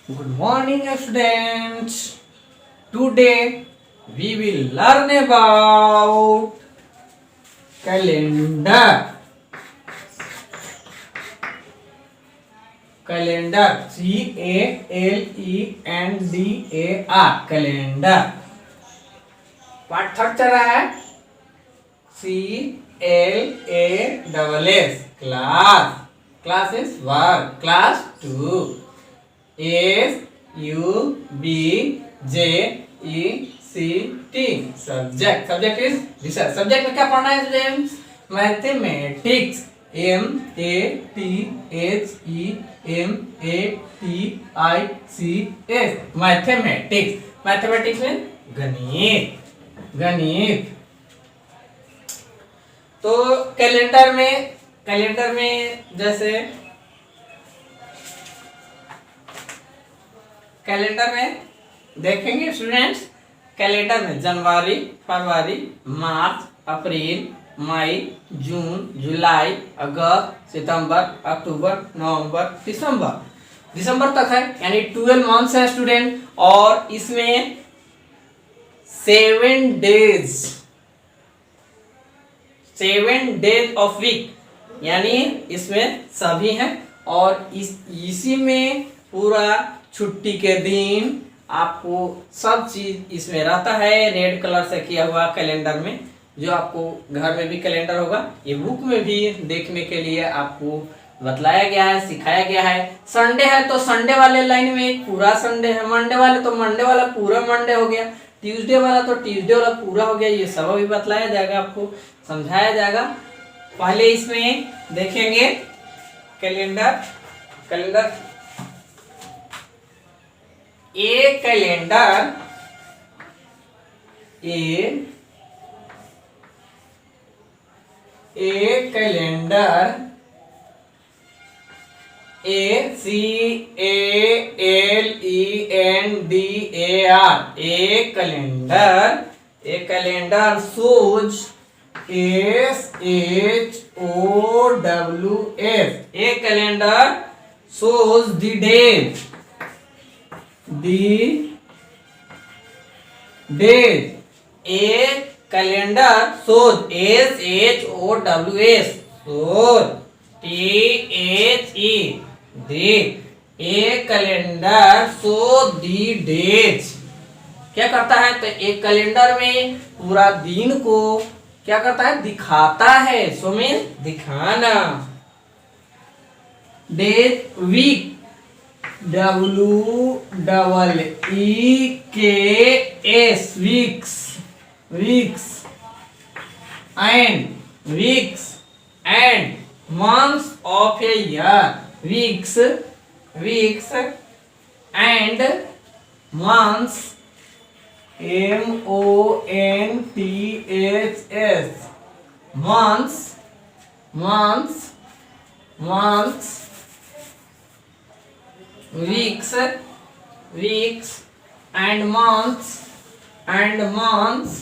Good morning, students. Today we will learn about calendar. Calendar. CALENDAR. Calendar. Part third चल रहा है. CLASS. Class. Class is work. Class 2. SUBJECT. Subject. Subject is research. Subject में क्या पढ़ना है students? Mathematics. MATHEMATICS. Mathematics. Mathematics में गणित. गणित. तो कैलेंडर में जैसे कैलेंडर में देखेंगे स्टूडेंट्स. कैलेंडर में जनवरी, फरवरी, मार्च, अप्रैल, मई, जून, जुलाई, अगस्त, सितंबर, अक्टूबर, नवंबर, दिसंबर तक है. यानी 12 मंथ्स है स्टूडेंट. और इसमें 7 डेज ऑफ वीक, यानी इसमें सभी हैं. और इसी में पूरा छुट्टी के दिन आपको सब चीज इसमें रहता है. रेड कलर से किया हुआ कैलेंडर में, जो आपको घर में भी कैलेंडर होगा, ये बुक में भी देखने के लिए आपको बतलाया गया है, सिखाया गया है. संडे है तो संडे वाले लाइन में एक पूरा संडे है. मंडे वाले तो मंडे वाला पूरा मंडे हो गया. ट्यूसडे वाला तो ट्यूसडे वाला पूरा हो गया. ये सब अभी बतलाया जाएगा, आपको समझाया जाएगा. पहले इसमें देखेंगे calendar. A calendar A calendar shows SHOWS. A calendar shows the days. A calendar shows SHOWS. shows THE. A calendar shows the days. क्या करता है? तो एक कैलेंडर में पूरा दिन को क्या करता है? दिखाता है. सो मीन दिखाना. Days, week, WEEKS, weeks and months of a year. Weeks and months. MONTHS. months weeks and months MONTHS.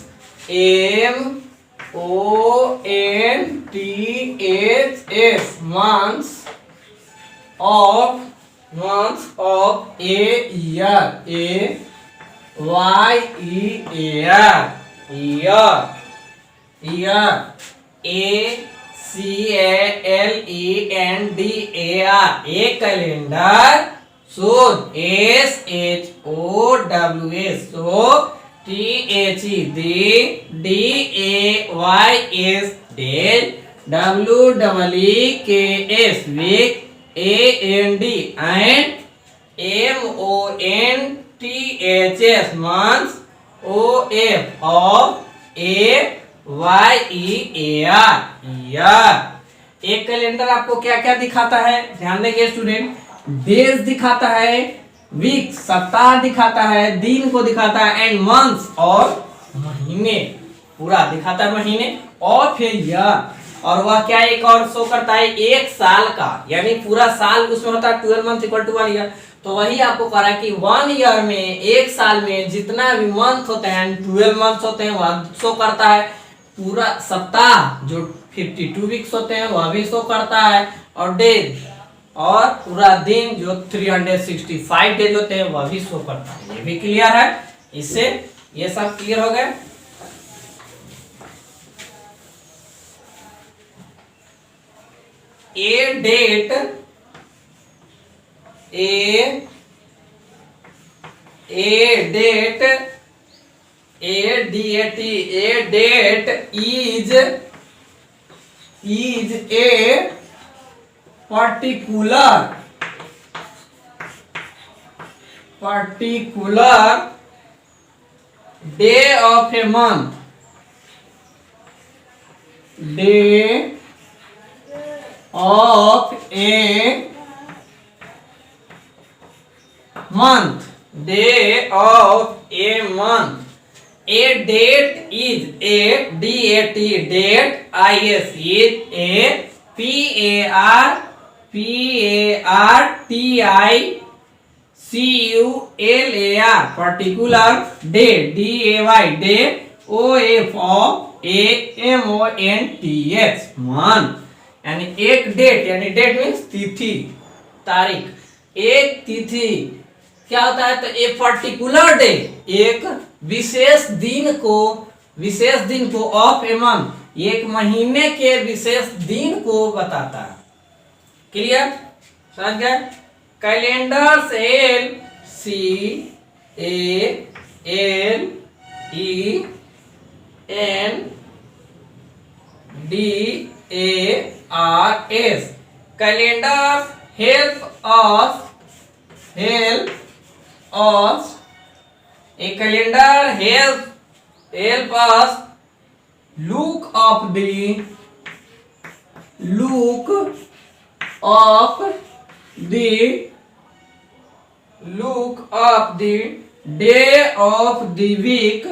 months of a year. year. ACALENDAR. A calendar shows SHOWS. so THE DAYS days. WEEKS week. AND MONTHS months. OF AYEAR year. एक calendar आपको क्या क्या दिखाता है? ध्यान देंगे student. Days दिखाता है, वीक सप्ताह दिखाता है, दिन को दिखाता है, एंड मंथ्स और महीने पूरा दिखाता है. महीने और फिर ईयर. और वह क्या एक और शो करता है? एक साल का, यानी पूरा साल उसमें होता है. 12 मंथ इक्वल टू 1 ईयर. तो वही आपको कह रहा है कि 1 ईयर में, एक साल में जितना भी मंथ होते हैं, 12 मंथ्स होते हैं, वह शो करता है. पूरा सप्ताह जो 52 वीक्स होते हैं वह भी शो करता है. और डेज और पूरा दिन जो 365 डेज होते हैं वह भी शो करता है। ये भी क्लियर है। इससे ये सब क्लियर हो गए। A date is a particular day of a month, day of a month, day of a month. A date is a DAT, date, is a particular, particular day, day, day, month, month। यानी एक date, यानी that means तिथि, तारीख। एक तिथि क्या होता है? तो ए पर्टिकुलर डे, एक विशेष दिन को ऑफ ए मंथ, एक महीने के विशेष दिन को बताता है। क्लियर? समझ गए? Calendar CALENDARS, calendar help us, a calendar help us look of the day of the week,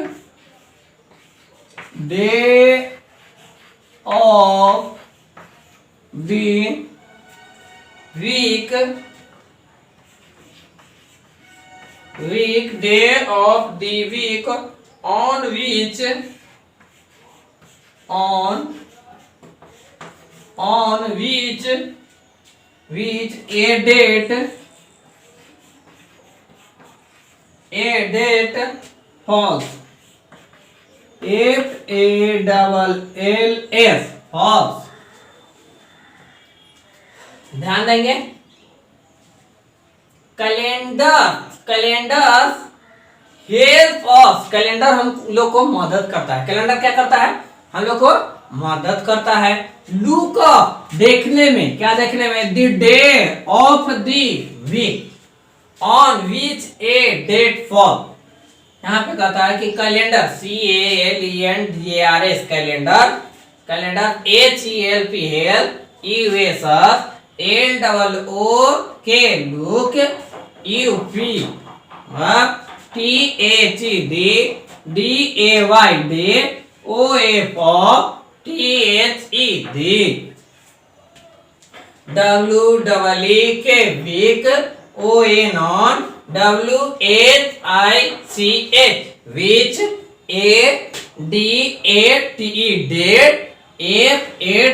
day of the week on which a date falls, FALLS, falls। ध्यान देंगे। कैलेंडर हेल्प अस, कैलेंडर हम लोग को मदद करता है। Calendar क्या करता है? हम लोग को मदद करता है लुक अप, देखने में। क्या देखने में? The day of the week on which a date fall. यहाँ पे कहता है कि calendar CALENDARS, calendar HELP, help, LOOK, look, UP, THEDAY, day, OFTHE, WEEK, week, ONON, WHICH, which, ADATE, date,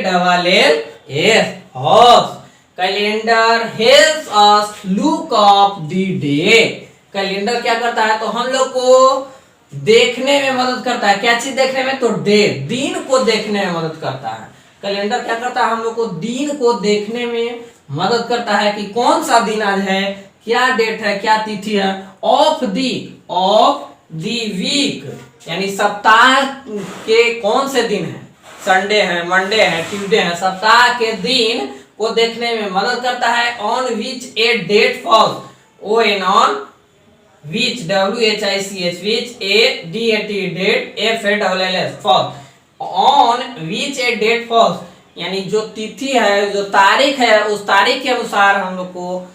FALLS, horse। Calendar helps us look up the day। Calendar क्या करता है? तो हम लोग को देखने में मदद करता है। क्या चीज देखने में? तो डे, दिन को देखने में मदद करता है। कैलेंडर क्या करता है? हम लोग को दिन को देखने में मदद करता है कि कौन सा दिन आज है, क्या डेट है, क्या तिथि है। ऑफ दी वीक, यानी सप्ताह के कौन से दिन है, संडे है, मंडे है, ट्यूसडे है, सप्ताह के दिन को देखने में मदद करता है। On which a date falls, ON, which, WHICH, which, ADAT, date, FALLS, falls। on which a date falls, यानी जो तिथि है, जो तारीख है, उस तारीख के अनुसार हम लोग को,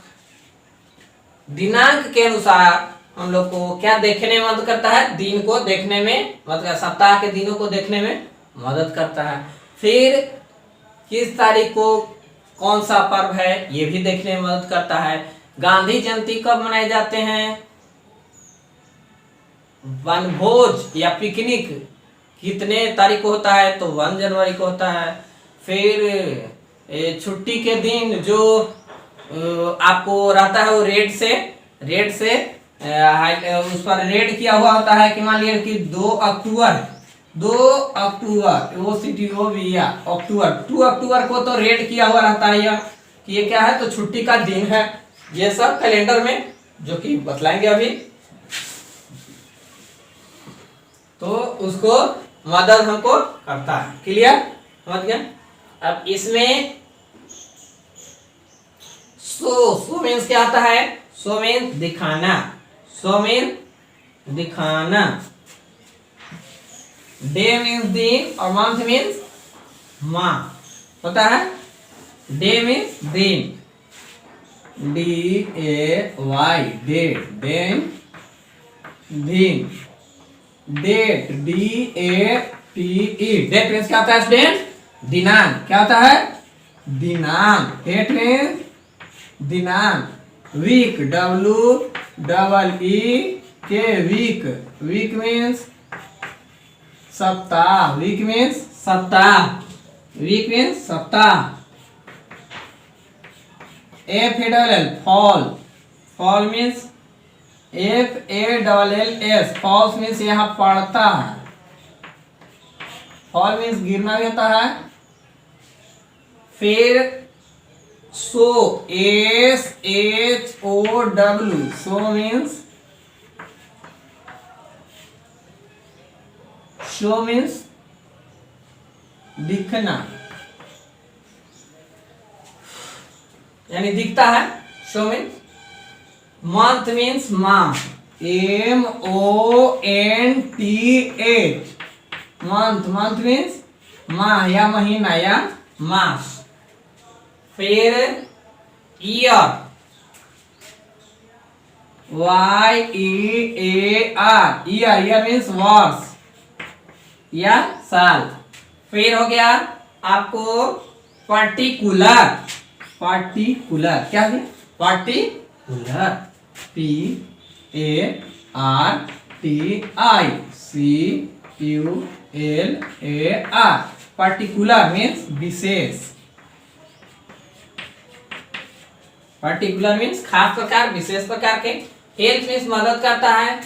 दिनांक के अनुसार हम लोग को क्या देखने में मदद करता है? दिन को देखने में मतलब सप्ताह के दिनों को देखने में मदद करता है। फिर किस तारीख को कौन सा पर्व है ये भी देखने में मदद करता है। गांधी जयंती कब मनाए जाते हैं? वनभोज या पिकनिक कितने तारीख को होता है? तो 1 जनवरी को होता है। फिर छुट्टी के दिन जो आपको रहता है वो रेड से उस पर रेड किया हुआ होता है कि मान लीजिए कि 2 अक्टूबर अक्टूबर 2 अक्टूबर को तो रेड किया हुआ रहता है यह कि ये क्या है, तो छुट्टी का दिन है। ये सब कैलेंडर में जो कि बतलाएंगे अभी। तो उसको मदद हमको करता है। क्लियर, समझ गया। अब इसमें सो मीन्स क्या आता है, सो मीन्स दिखाना, सो मीन्स दिखाना, डे मीन्स दिन और मंथ मीन्स माह होता है। डे मीन्स दिन, DAY डे, दिन, डेट DATE, डेट मीन्स क्या होता है स्टूडेंट, दिनांक। क्या होता है, दिनांक। डेट मीन्स दिनांक। Week WEEK week, week means सप्ताह, वीक मीन्स सप्ताह, वीक मीन्स सप्ताह। FALL fall, fall means FALLS, falls means यहाँ पड़ता है। फॉल मीन्स गिरना भी होता है। फिर सो SHOW, so means show means दिखना, यानी दिखता है, शो मीन्स। मंथ मीन्स माह, MONTH, मंथ, मंथ मीन्स माह या महीना या मास। फिर ईयर, YEAR, ईयर मीन्स वर्ष या साल। फिर हो गया आपको पर्टिकुलर, पर्टिकुलर क्या है, पर्टिकुलर PARTICULAR, पर्टिकुलर मीन्स विशेष, पर्टिकुलर मीन्स खास प्रकार, विशेष प्रकार के। हेल्प मीन्स मदद करता है,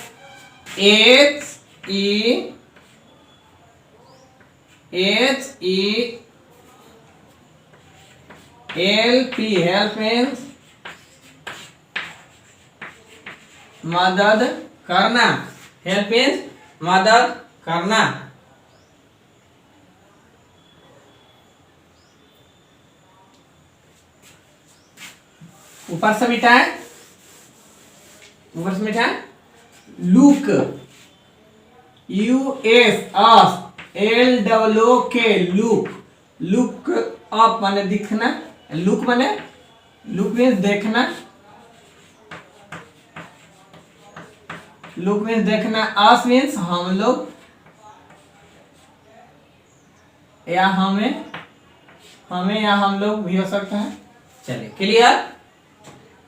HELP, हेल्प मीन्स मदद करना, हेल्प मीन्स मदद करना। ऊपर से मिटाए, ऊपर से मिटाए। Look, USLOOK, look, look up माने दिखना, लुक माने, लुक मीन्स देखना, लुक मीन्स देखना। अस मीन्स हम लोग या हमें, हमें या हम लोग भी हो सकता है। चलिए क्लियर,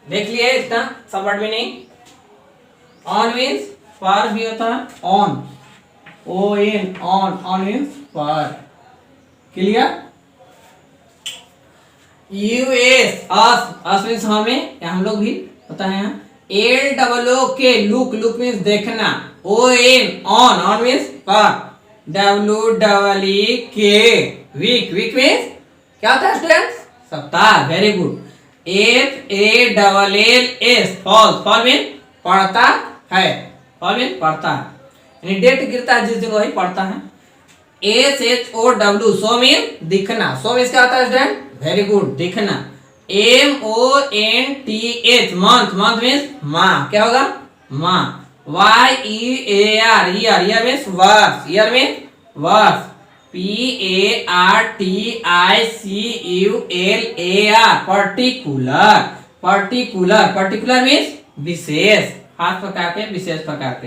देख लिए इतना सब वर्ड मीनिंग। ऑन मीन्स पर भी होता है, on, ON, on, on means पर। क्लियर। US, अस मीन्स हमें या हम लोग भी होता है यहाँ। LOOK, लुक, लुक मीन्स देखना। ON, ऑन, ऑन मीन्स पर। WEEK, वीक, वीक मीन्स क्या होता है स्टूडेंट्स, सप्ताह। Very good. FALLS, fall, fall means पढ़ता है, फॉल मीन्स पढ़ता है, यानी डेट गिरता है जिस दिन वही पढ़ता है। SHOW, शो मीन दिखना, शो मीन्स क्या होता है स्टूडेंट, वेरी गुड, दिखना। MONTH, मंथ, मंथ मीन्स माह, क्या होगा, माह। YEAR, ईयर, ईयर मीन्स वर्ष, ईयर मीन्स वर्ष। PARTICULAR, particular, particular, particular means विशेष, खास प्रकार के, विशेष प्रकार के।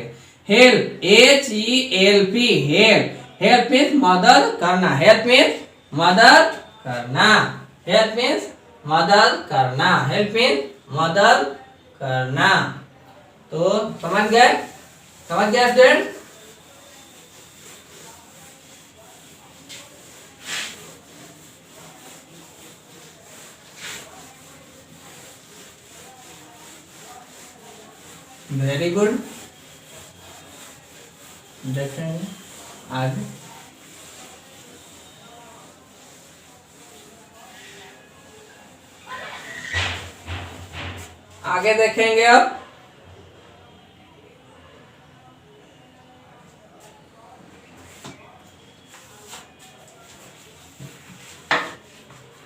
Help, HELP, help, help means मदद करना, हेल्प मीन्स मदद करना, हेल्प मीन्स मदद करना, हेल्प मीन्स मदद करना। तो समझ गए, समझ गया स्टूडेंट। Very good. देखेंगे आगे। आगे देखेंगे अब।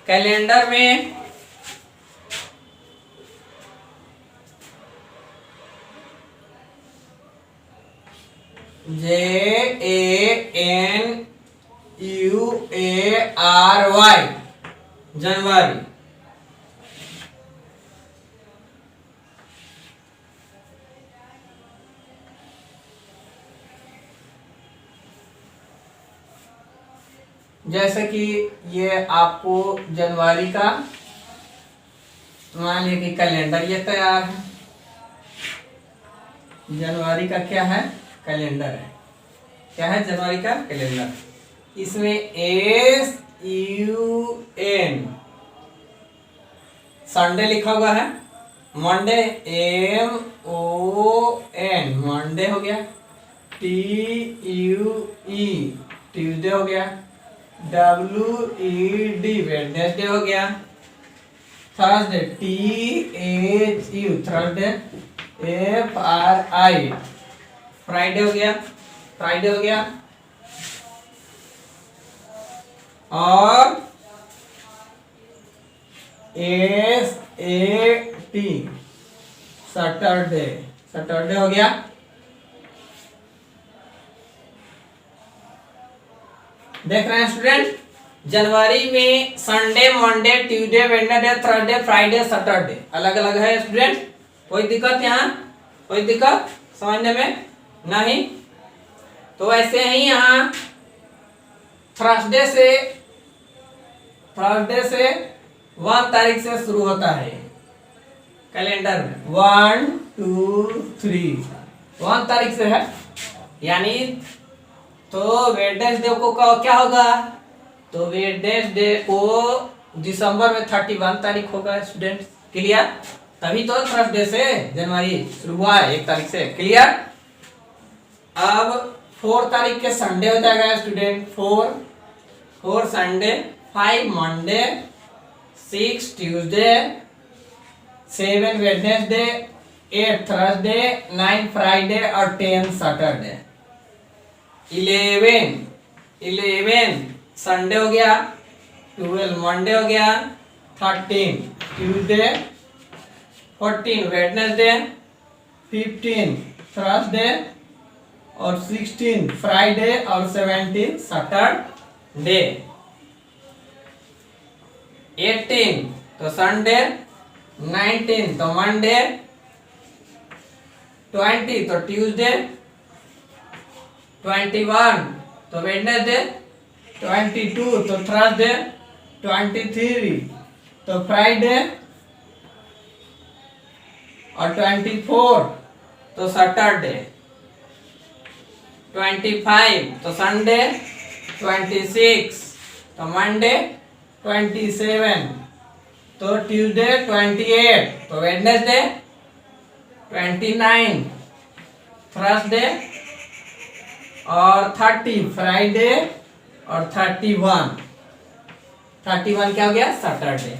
कैलेंडर में JANUARY जनवरी। जैसे कि ये आपको जनवरी का मान लीजिए कि कैलेंडर ये तैयार है। जनवरी का क्या है? कैलेंडर है। क्या है? जनवरी का कैलेंडर। इसमें SUN संडे लिखा हुआ है। मंडे MON मंडे हो गया। TUE ट्यूसडे हो गया। WED वेडनेसडे हो गया। Thursday THU Thursday. FRI Friday हो गया। फ्राइडे हो गया। और SAT सैटरडे। सैटरडे हो गया। देख रहे हैं स्टूडेंट, जनवरी में Sunday, Monday, Tuesday, Wednesday, Thursday, Friday, Saturday अलग अलग है स्टूडेंट। कोई दिक्कत यहाँ? कोई दिक्कत समझने में? नहीं। तो ऐसे ही यहाँ थर्सडे से 1 तारीख से शुरू होता है कैलेंडर में। 1 2 3 1 तारीख से है। यानी तो वेडनेसडे को क्या होगा? तो वेडनेसडे को दिसंबर में 31 तारीख होगा स्टूडेंट। क्लियर? तभी तो थर्सडे से जनवरी शुरू हुआ है 1 तारीख से। क्लियर? अब 4 तारीख के संडे हो जाएगा student. 4 Sunday, 5 Monday, 6 Tuesday, 7 Wednesday, 8 Thursday, 9 Friday और 10 सैटरडे। 11 संडे हो गया। 12 मंडे हो गया। 13 ट्यूसडे, 14 वेडनेसडे, 15 थर्सडे और 16 फ्राइडे और 17 सैटरडे। 18 तो संडे, 19 तो मंडे, 20 तो ट्यूसडे, 21 तो वेडनेसडे, 22 तो थर्सडे, 23 तो फ्राइडे और 24 तो सैटरडे, 25 तो संडे, 26 तो मंडे, 27 तो ट्यूसडे, 28 तो वेडनेसडे, 29 थर्सडे और 30 फ्राइडे और 31 क्या हो गया? सैटरडे।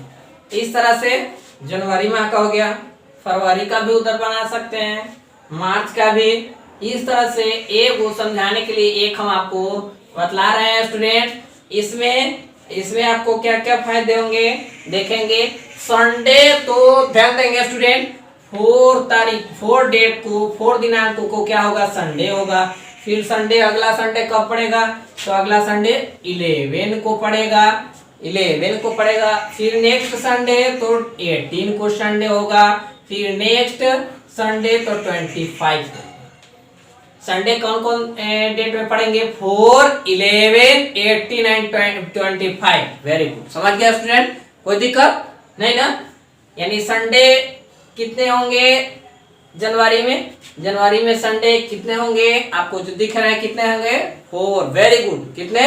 इस तरह से जनवरी माह का हो गया। फरवरी का भी उधर बना सकते हैं, मार्च का भी। इस तरह से एक को समझाने के लिए एक हम आपको बतला रहे हैं स्टूडेंट। इसमें आपको क्या क्या फायदे होंगे देखेंगे। संडे तो ध्यान देंगे स्टूडेंट, 4 डेट को, 4 दिनांक को क्या होगा? संडे होगा। फिर संडे, अगला संडे कब पड़ेगा? तो अगला संडे 11 को पड़ेगा। 11 को पड़ेगा। फिर नेक्स्ट संडे तो 18 को संडे होगा। फिर नेक्स्ट संडे तो 25 को। संडे कौन कौन डेट में पढ़ेंगे? 4, 11, 18 एंड 25। वेरी गुड, समझ गया स्टूडेंट? कोई दिक्कत नहीं ना? यानी संडे कितने होंगे जनवरी में? जनवरी में संडे कितने होंगे? आपको जो दिख रहा है कितने होंगे? 4। Very good. कितने?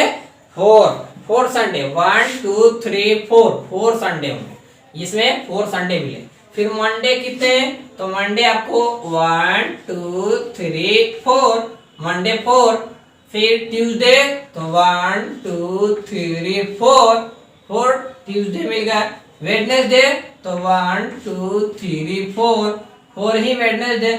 4 संडे। 1 2 3 4 संडे होंगे। इसमें 4 संडे मिले। फिर मंडे कितने, तो मंडे आपको 1 2 3 4, मंडे 4। फिर ट्यूसडे तो 1 2 3 4, 4 ट्यूसडे मिल गया। वेडनेसडे तो 1 2 3 4, 4 ही वेडनेसडे।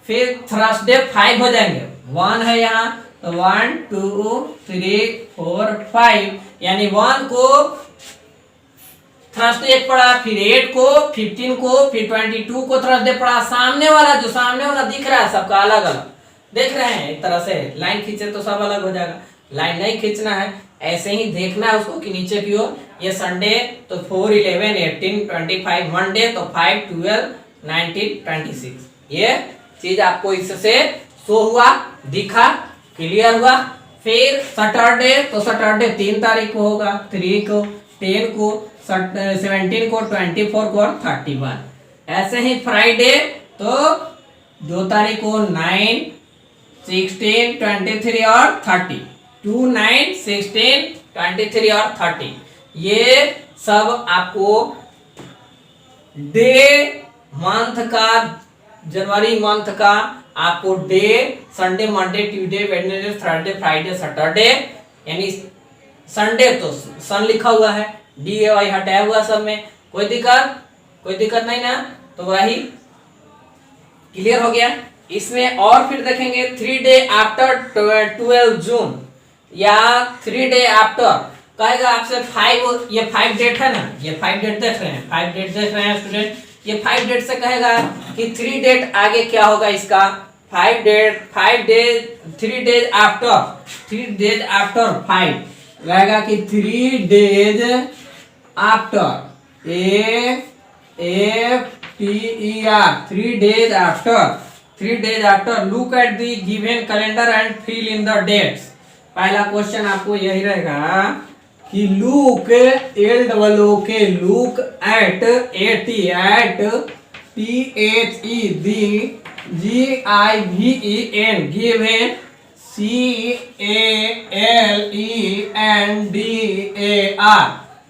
फिर थर्सडे 5 हो जाएंगे, 1 है यहाँ तो 1 2 3 4 5, यानी 1 को थर्सडे एक पड़ा, फिर 8 को, 15 को, फिर 22 को थर्सडे पड़ा। सामने वाला जो सामने वाला दिख रहा है सबका अलग अलग देख रहे हैं। एक तरह से लाइन खींचे तो सब अलग हो जाएगा, लाइन नहीं खींचना है, ऐसे ही देखना है उसको कि नीचे की ओर। ये संडे तो 4 11 18 25, मंडे तो 5 12 19 26। ये चीज आपको इससे शो हुआ, दिखा, क्लियर हुआ। फिर सैटरडे तो सैटरडे 3 तारीख को होगा, 3 को, 10 को, 17 को, 24 को और 31। ऐसे ही फ्राइडे तो 2 तारीख को 9 16 23 और 30, 2 9 16 23 और 30। ये सब आपको डे मंथ का, जनवरी मंथ का आपको day Sunday Monday Tuesday Wednesday Thursday Friday Saturday, यानी संडे तो सन लिखा हुआ है, DAY हटाया हुआ सब में, कोई दिक्कत नहीं ना, तो वही क्लियर हो गया। इसमें और फिर देखेंगे 3 डे आफ्टर 12 जून या 3 डे आफ्टर, कहेगा आपसे 5, ये 5 डेट है ना, ये 5 डेट देख रहे हैं, 5 डेट देख रहे हैं स्टूडेंट, ये 5 डेट से कहेगा कि 3 डेट आगे क्या होगा इसका, 5 date 5 days 3 days after, 3 days after 5 रहेगा कि 3 days after, AFTER 3 days after, 3 days after look at the given calendar and fill in the dates। पहला क्वेश्चन आपको यही रहेगा कि look LOOK look eight THE GIVEN given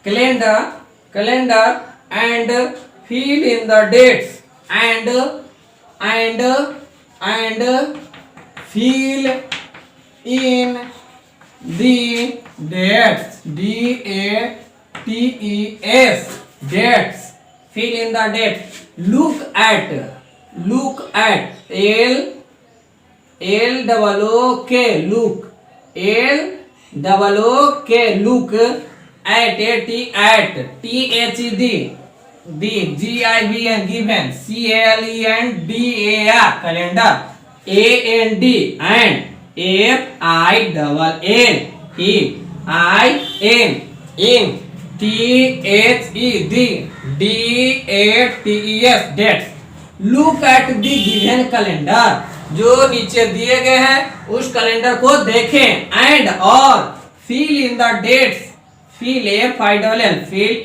CALENDAR calendar and fill in the dates and fill in the dates DATES dates, fill in the dates। look at LOOK look at THED GIVEN given CALENDAR calendar AND FILLIN THED dates। look at the given calendar, जो नीचे दिए गए हैं उस calendar को देखें, and और fill in the dates, fill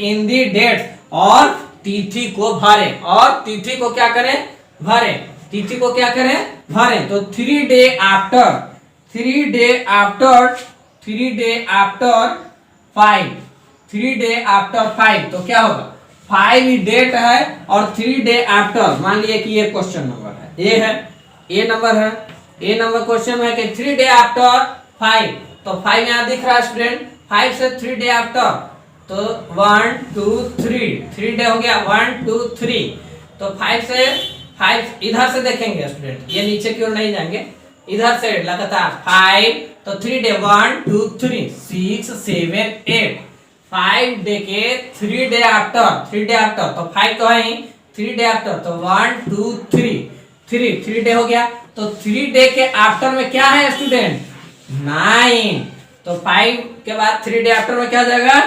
in the dates, और तिथि को भरें, और तिथि को क्या करें, भरें, तिथि को क्या करें, भरें। तो 3 डे आफ्टर 5, 3 डे आफ्टर 5 तो क्या होगा, 5 डेट है और 3 डे आफ्टर, मान लिए कि ये क्वेश्चन नंबर है, ए है, ए नंबर है, ए नंबर क्वेश्चन है कि 3 डे आफ्टर 5, तो 5 यहाँ दिख रहा है स्टूडेंट, 5 से 3 डे आफ्टर तो 1 2 3 डे हो गया, 1 2 3, तो 5 से 5 इधर से देखेंगे स्टूडेंट, ये नीचे की ओर नहीं जाएंगे, इधर से लगातार 5 तो 3 डे 1 2 3 6 7 8, 5 डे के 3 डे आफ्टर तो 5 तो है ही, 3 डे आफ्टर तो 1 2 3 डे हो गया। तो 3 डे के आफ्टर में क्या है स्टूडेंट, 9, तो 5 के बाद 3 डे आफ्टर में क्या हो जाएगा,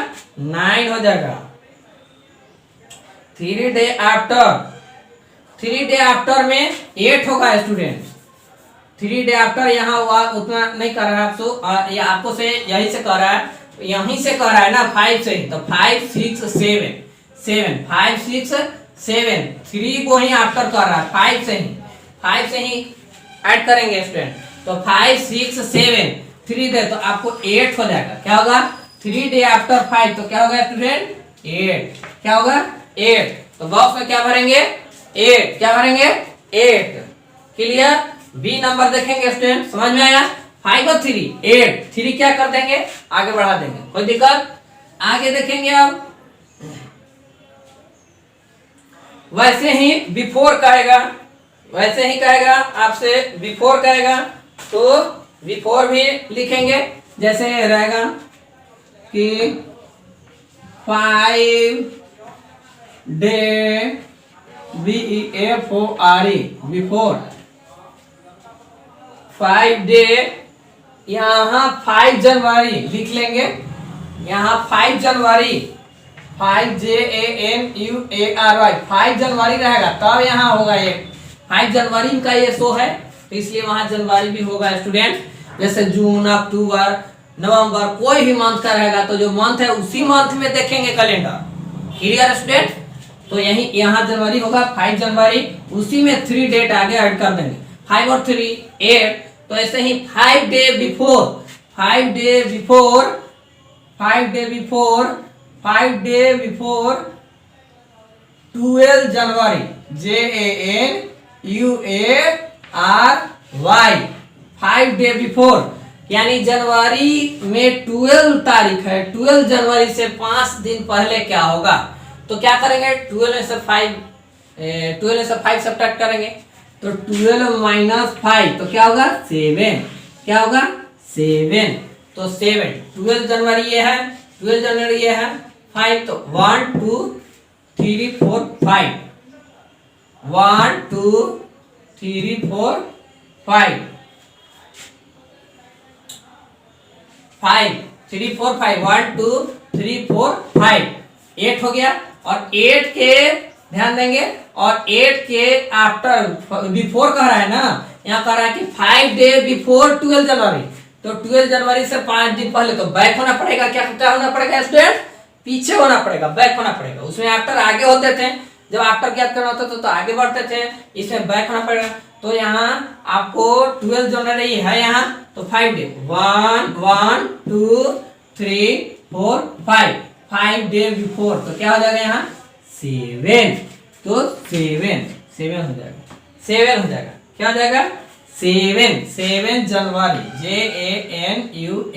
9 हो जाएगा। 3 डे आफ्टर में 8 होगा स्टूडेंट, 3 डे आफ्टर यहाँ हुआ उतना नहीं कर रहा है आपको, ये आपको से यही से कर रहा है, यहीं से कर रहा है ना 5 से, तो 5 6 7 5 6 7 3 को ही आफ्टर कर रहा है, 5 से ही ऐड करेंगे स्टूडेंट, तो 5 6 7 3 डे तो आपको 8 हो जाएगा, क्या होगा 3 डे आफ्टर 5 तो क्या होगा स्टूडेंट 8, क्या होगा 8, तो बॉक्स में क्या भरेंगे 8 क्या करेंगे 8। क्लियर। बी नंबर देखेंगे स्टूडेंट, समझ में आया। 5 और 3 8, 3 क्या कर देंगे आगे बढ़ा देंगे, कोई दिक्कत। आगे देखेंगे अब वैसे ही बिफोर कहेगा, वैसे ही कहेगा आपसे बिफोर कहेगा तो बिफोर भी लिखेंगे। जैसे रहेगा कि 5 डे BEFORE बिफोर 5 डे, यहाँ 5 जनवरी लिख लेंगे। यहाँ 5 जनवरी 5JANUARY 5 जनवरी रहेगा तब यहाँ होगा ये 5 जनवरी का ये शो है तो इसलिए वहां जनवरी भी होगा स्टूडेंट। जैसे जून, अक्टूबर, नवंबर, कोई भी मंथ का रहेगा तो जो मंथ है उसी मंथ में देखेंगे कैलेंडर। Clear student. तो यही यहाँ जनवरी होगा 5 जनवरी, उसी में 3 डेट आगे ऐड कर देंगे। 5 और 3 8, तो ऐसे ही 5 day before 5 day before 5 day before 5 day before 12 जनवरी JANUARY 5 डे बिफोर, यानी जनवरी में 12 तारीख है, 12 जनवरी से 5 दिन पहले क्या होगा तो क्या करेंगे 12 में से 5 सब्ट्रैक्ट करेंगे तो 12 माइनस 5 तो क्या होगा 7, क्या होगा 7। तो 7 12 जनवरी ये है, 12 जनवरी ये है 5, तो 1 2 3 4 5 1 2 3 4 5 5 3 4 5 1 2 3 4 5 8 हो गया। और 8 के ध्यान देंगे और 8 के आफ्टर बिफोर कह रहा है ना, यहाँ कह रहा है कि 5 डे बिफोर 12 जनवरी, तो 12 जनवरी से 5 दिन पहले तो बैक होना पड़ेगा। क्या क्या होना पड़ेगा स्टूडेंट, पीछे होना पड़ेगा, बैक होना पड़ेगा। उसमें आफ्टर आगे होते थे, जब आफ्टर ज्ञात करना होता था तो आगे बढ़ते थे, इसमें बैक होना पड़ेगा। तो यहाँ आपको 12 जनवरी है यहाँ तो 5 डे 1 1 2 3 4 5 डे बिफोर तो क्या हो जाएगा यहाँ 7, तो 7 हो जाएगा, 7 हो जाएगा, क्या हो जाएगा 7 जनवरी JANUARY,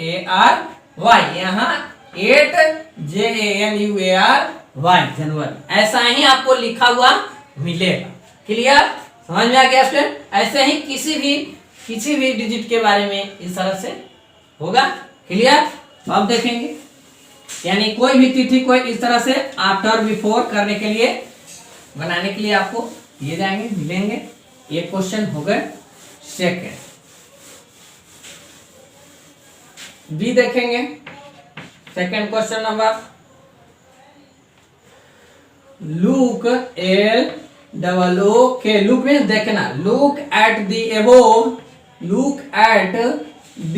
यहाँ 8 JANUARY जनवरी, ऐसा ही आपको लिखा हुआ मिलेगा। क्लियर, समझ में आ गया स्टूडेंट। ऐसे ही किसी भी डिजिट के बारे में इस तरह से होगा। क्लियर, अब देखेंगे यानी कोई भी तिथि को इस तरह से आफ्टर बिफोर करने के लिए बनाने के लिए आपको दिए जाएंगे, मिलेंगे। ये क्वेश्चन हो गए सेकेंड। बी देखेंगे, second question number, look LOOK, look में देखना, look at the above, look at the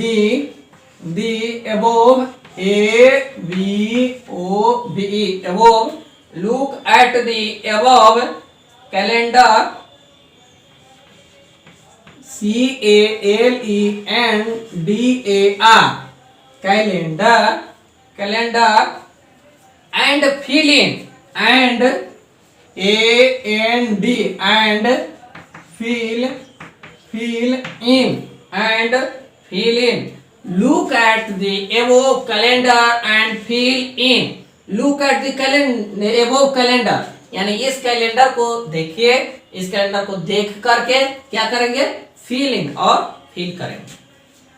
above ABOVE above, look at the above calendar CALENDAR calendar and fill in and AND and fill in. Look at the above calendar and fill in. Look at the above calendar, यानी इस calendar को देखिए, इस calendar को देख करके क्या करेंगे फिलिंग और फिल करेंगे,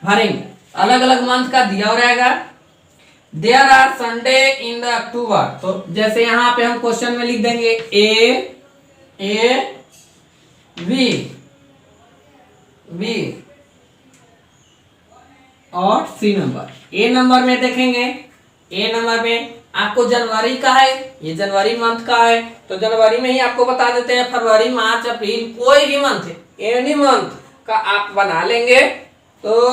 भरेंगे। अलग अलग मंथ का दिया हो रहेगा। There are Sunday in the October, तो जैसे यहाँ पे हम क्वेश्चन में लिख देंगे A B और सी नंबर। ए नंबर में देखेंगे, ए नंबर में आपको जनवरी का है, ये जनवरी मंथ का है तो जनवरी में ही आपको बता देते हैं। फरवरी, मार्च, अप्रैल, कोई भी मंथ है, एनी मंथ का आप बना लेंगे। तो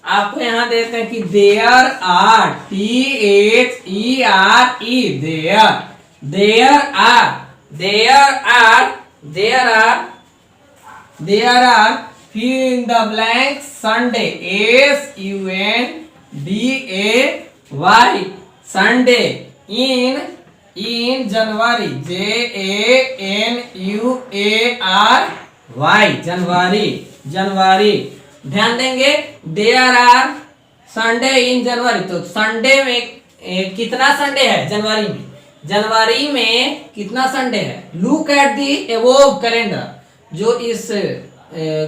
आपको यहाँ देते हैं कि there are there are fill in the blank Sunday SUNDAY Sunday in in January, JANUARY, January, January. ध्यान देंगे, there are Sunday in January, तो संडे में कितना संडे है जनवरी में? जनवरी में कितना संडे है? Look at the above calendar, जो इस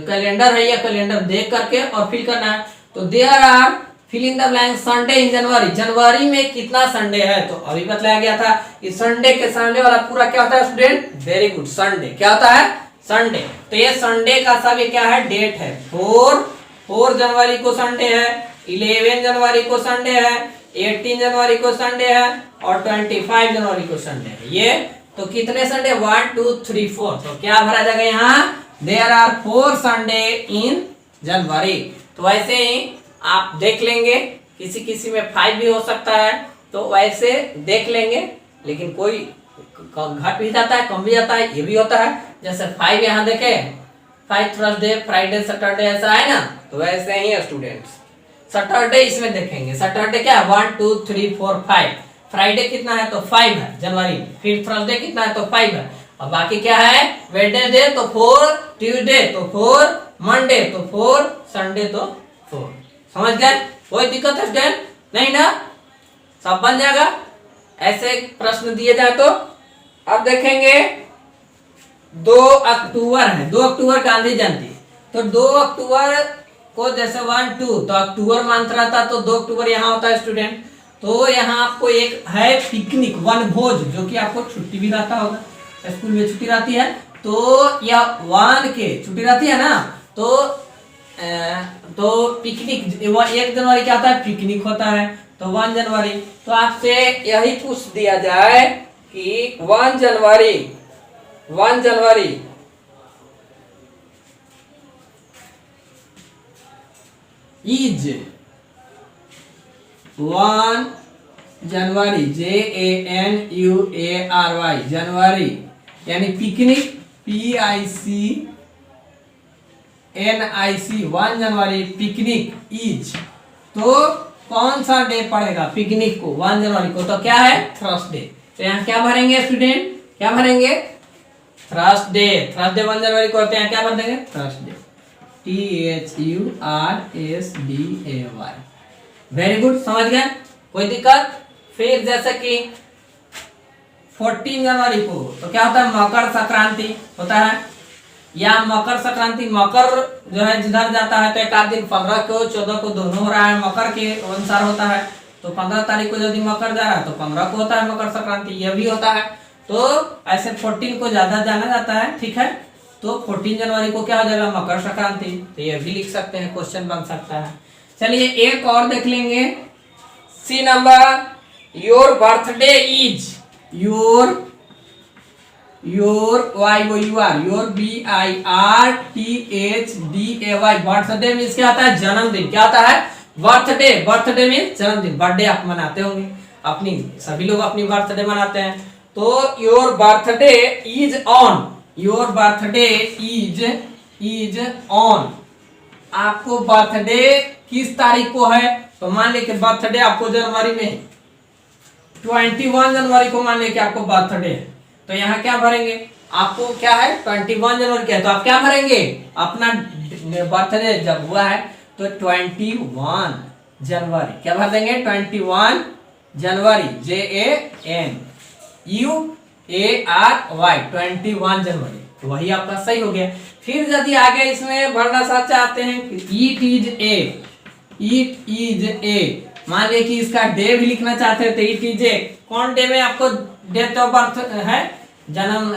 कैलेंडर है या कैलेंडर देख करके और फिल करना है। तो there are fill in the blank Sunday in January, जनवरी में कितना संडे है? तो अभी बतलाया गया था कि संडे के सामने वाला पूरा क्या होता है स्टूडेंट? Very good, Sunday. क्या होता है? संडे। तो ये संडे का सब ये क्या है? डेट है। 4 जनवरी को संडे है, 11 जनवरी को संडे है, 18 जनवरी को संडे है और 25 जनवरी को संडे है। ये तो कितने संडे? 1 2 3 4। तो क्या भरा जाएगा यहाँ? There are 4 Sunday in January. तो वैसे ही आप देख लेंगे, किसी किसी में 5 भी हो सकता है, तो वैसे देख लेंगे, लेकिन कोई घट भी जाता है, कम भी जाता है, ये भी होता है। जैसे 5 यहाँ देखे, 5 थर्सडे, फ्राइडे, सैटरडे, ऐसा है ना, तो वैसे ही स्टूडेंट्स सैटरडे इसमें देखेंगे। सैटरडे क्या है? 1 2 3 4 5। फ्राइडे कितना है? तो 5 है जनवरी में। फिर थर्सडे कितना है? तो 5 है। और बाकी क्या है? वेडनेसडे तो 4, ट्यूसडे तो 4, मंडे तो 4, संडे तो 4। समझ गए? कोई दिक्कत है स्टूडेंट? नहीं ना? सब बन जाएगा ऐसे प्रश्न दिए जाए तो। अब देखेंगे 2 अक्टूबर है, 2 अक्टूबर गांधी जयंती। तो 2 अक्टूबर को जैसे 1 2 तो अक्टूबर मंथ रहता, तो 2 अक्टूबर यहाँ होता है स्टूडेंट। तो यहाँ आपको एक है पिकनिक, वनभोज, जो कि आपको छुट्टी भी रहता होगा, स्कूल में छुट्टी रहती है। तो यह 1 के छुट्टी रहती है ना, तो पिकनिक 1 जनवरी क्या होता है? पिकनिक होता है। तो 1 जनवरी, तो आपसे यही पूछ दिया जाए कि 1 जनवरी इज 1 जनवरी, JANUARY, जनवरी यानी picnic, PICNIC, 1 January picnic is. तो कौन सा डे पड़ेगा पिकनिक को? 1 जनवरी को। तो क्या है? थर्सडे। तो यहाँ क्या भरेंगे स्टूडेंट? क्या भरेंगे? थर्सडे। थर्सडे 1 जनवरी को होते हैं, क्या भर देंगे? Thursday, THURSDAY। वेरी गुड, समझ गए? कोई दिक्कत? फिर जैसे कि 14 जनवरी को तो क्या होता है? मकर संक्रांति होता है। या मकर संक्रांति, मकर जो है जिधर जाता है तो एक आध दिन 15 को 14 को दोनों हो रहा है, मकर के अनुसार होता है। तो 15 तारीख को यदि मकर जा रहा है तो 15 को होता है मकर संक्रांति, यह भी होता है। तो ऐसे 14 को ज्यादा जाना जाता है, ठीक है। तो 14 जनवरी को क्या हो जाएगा? मकर संक्रांति। तो ये भी लिख सकते हैं, क्वेश्चन बन सकता है। चलिए एक और देख लेंगे। C number, your birthday is, your BIRTHDAY, birthday means क्या होता है? जन्मदिन। क्या होता है? बर्थडे। बर्थडे मीन्स जन्मदिन, बर्थडे आप मनाते होंगे, अपनी सभी लोग अपनी बर्थडे मनाते हैं। तो your birthday is on, your birthday is on, आपको बर्थडे किस तारीख को है? तो मान लीजिए बर्थडे आपको जनवरी में 21 जनवरी को मान लीजिए आपको बर्थडे है। तो यहाँ क्या भरेंगे? आपको क्या है? 21 जनवरी क्या है? तो आप क्या भरेंगे? अपना बर्थडे जब हुआ है तो 21 जनवरी क्या भर देंगे? 21 जनवरी, JANUARY, 21 जनवरी। तो वही आपका सही हो गया। फिर यदि आगे इसमें भरना चाहते हैं इट इज ए, मान लीजिए कि इसका डे भी लिखना चाहते हैं तो इट इज ए। कौन डे में आपको डेट ऑफ बर्थ है, जन्म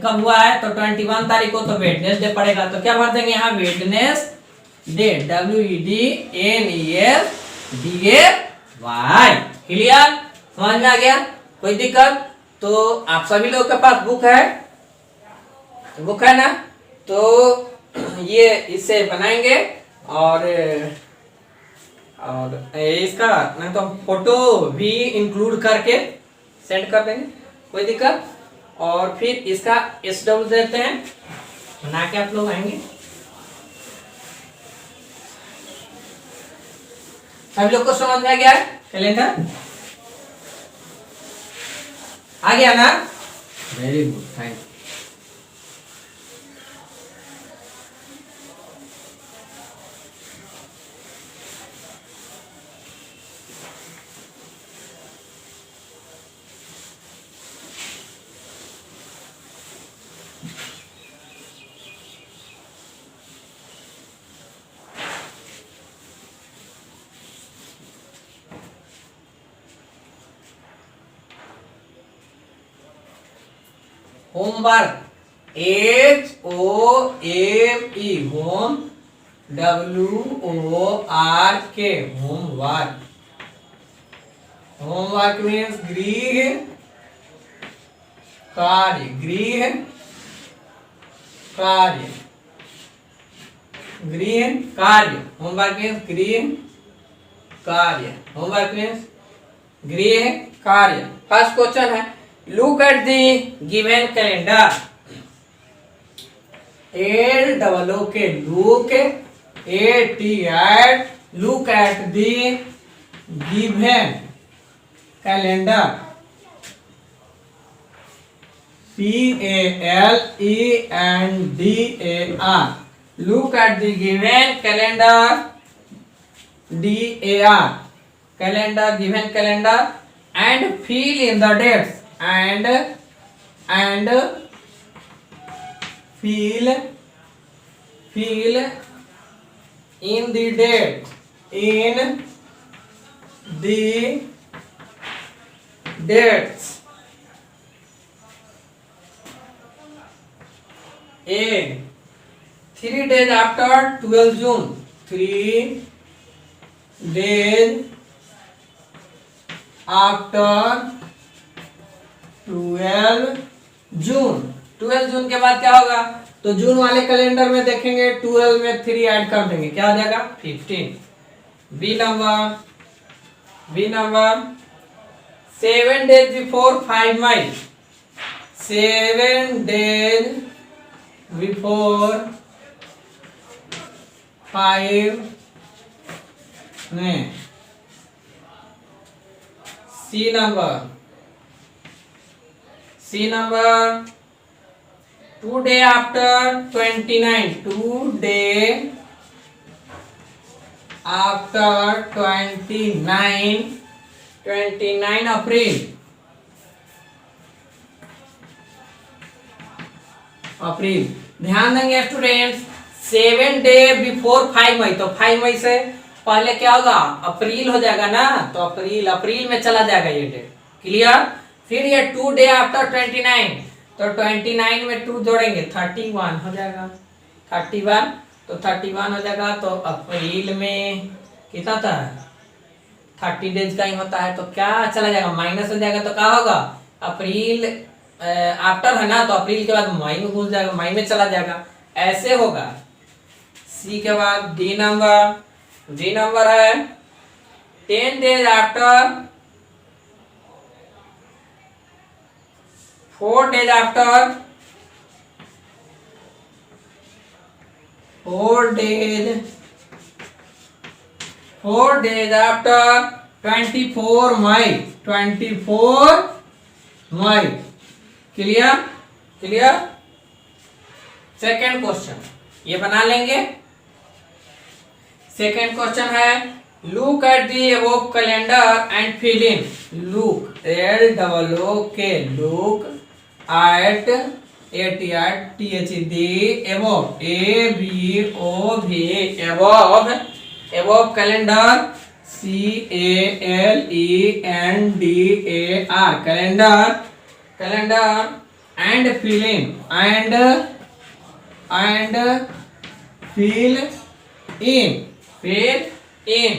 कब हुआ है? तो 21 तारीख को, तो वेडनेसडे पड़ेगा। तो क्या भर देंगे यहाँ? Wednesday, WEDNESDAY। क्लियर? समझ में आ गया? कोई दिक्कत? तो आप सभी लोगों के पास बुक है ना? तो ये इससे बनाएंगे और इसका नहीं तो फोटो भी इंक्लूड करके सेंड कर देंगे, कोई दिक्कत? और फिर इसका SW देते हैं, बना के आप लोग आएंगे। सभी लोग को समझ में आ गया है कैलेंडर? आ गया ना? Very good, thank you. Homework, HOME, home, WORK, homework. Homework means गृह कार्य, गृह कार्य, गृह कार्य। होमवर्क मीन्स गृह कार्य, होमवर्क मीन्स गृह कार्य। फर्स्ट क्वेश्चन है, look at the given calendar. LOOK, look, AT, look at the given calendar. CALENDAR, look at the given calendar, DAR, calendar, given calendar, and fill in the dates, and fill in the date, in the dates. A, 3 days after 12 June, 3 days after 12 जून। 12 जून के बाद क्या होगा? तो जून वाले calendar में देखेंगे 12 में 3 add कर देंगे, क्या हो जाएगा? 15। B number 7 days before 5 May, 7 days before 5 May। C number 2 day after 29, 2 day after 29 April. ध्यान देंगे स्टूडेंट्स, 7 डे बिफोर 5 मई, तो 5 मई से पहले क्या होगा? अप्रैल हो जाएगा ना, तो अप्रैल में चला जाएगा ये डेट। क्लियर? फिर ये 2 डे आफ्टर 29, तो 29 में 2 जोड़ेंगे 31 हो जाएगा। 31, तो 31 हो जाएगा। तो अप्रैल में कितना था? 30 डेज का ही होता है, तो क्या चला जाएगा? माइनस हो जाएगा। तो क्या होगा? अप्रैल आफ्टर है ना, तो अप्रैल के बाद मई में घुस जाएगा, मई में चला जाएगा, ऐसे होगा। सी के बाद डी नंबर है 10 days after 4 days after 24 May, 24 May. Clear? Second question ये बना लेंगे। सेकेंड क्वेश्चन है, look at the above calendar and fill in. Look, LOOK, look at the above, ABOV, above calendar, CALENDAR, calendar and fill in, fill in।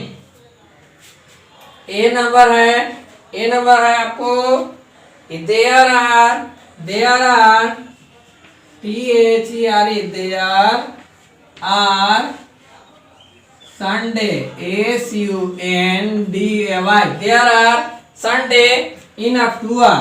A number है आपको, there are there are Sunday, SUNDAY, there are Sunday in October,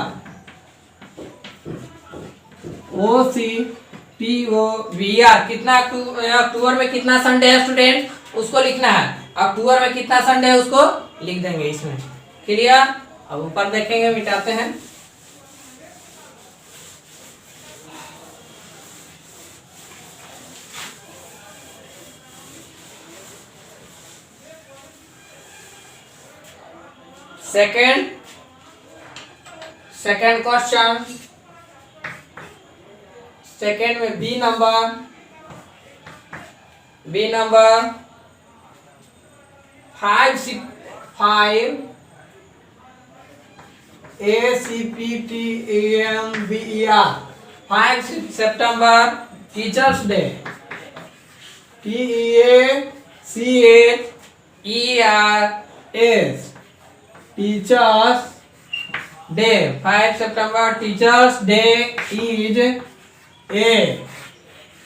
OCTOBR। कितना अक्टूबर में कितना Sunday है student, उसको लिखना है। अक्टूबर में कितना संडे है उसको लिख देंगे इसमें। क्लियर? अब ऊपर देखेंगे, मिटाते हैं। सेकंड क्वेश्चन, सेकंड में बी नंबर 5 ACPTEMBER 5 सितंबर teachers day, TEACHERS teachers day. 5 सितंबर teachers day is a,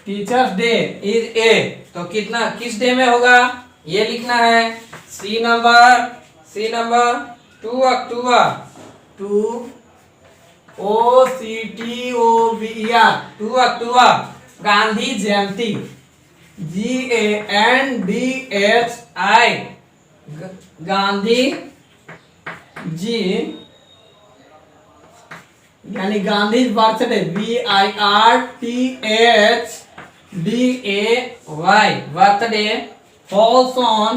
teachers day is a. तो कितना किस डे में होगा ये लिखना है। सी नंबर 2 अक्टूबर, 2 OCTOBER 2 अक्टूबर गांधी जयंती, GANDHI गांधी जी यानी Gandhi birthday, BIRTHDAY birthday falls on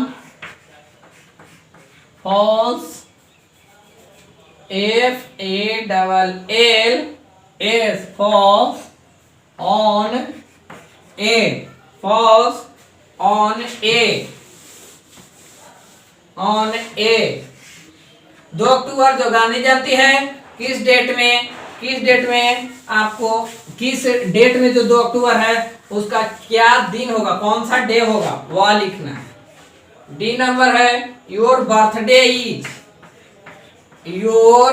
FALLS falls on A 2 अक्टूबर जो गांधी जयंती है, किस डेट में आपको किस डेट में जो 2 अक्टूबर है उसका क्या दिन होगा, कौन सा डे होगा वह लिखना है। डी नंबर है your birthday is, your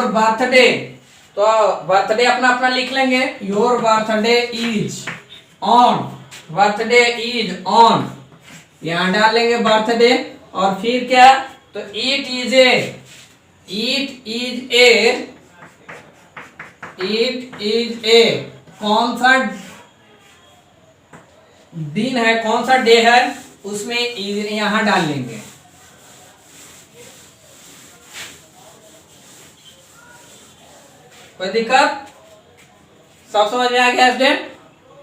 birthday, तो बर्थडे अपना अपना लिख लेंगे। योर बर्थडे इज ऑन, यहां डाल लेंगे बर्थडे और फिर क्या, तो इट इज ए कौन सा दिन है, कौन सा डे है उसमें यहां डाल लेंगे। कोई दिक्कत, सब समझ में आ गया स्टूडेंट?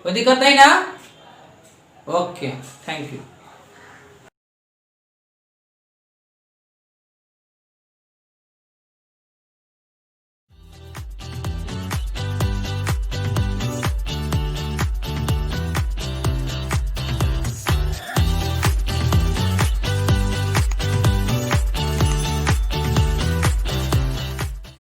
कोई दिक्कत नहीं ना? Okay, thank you.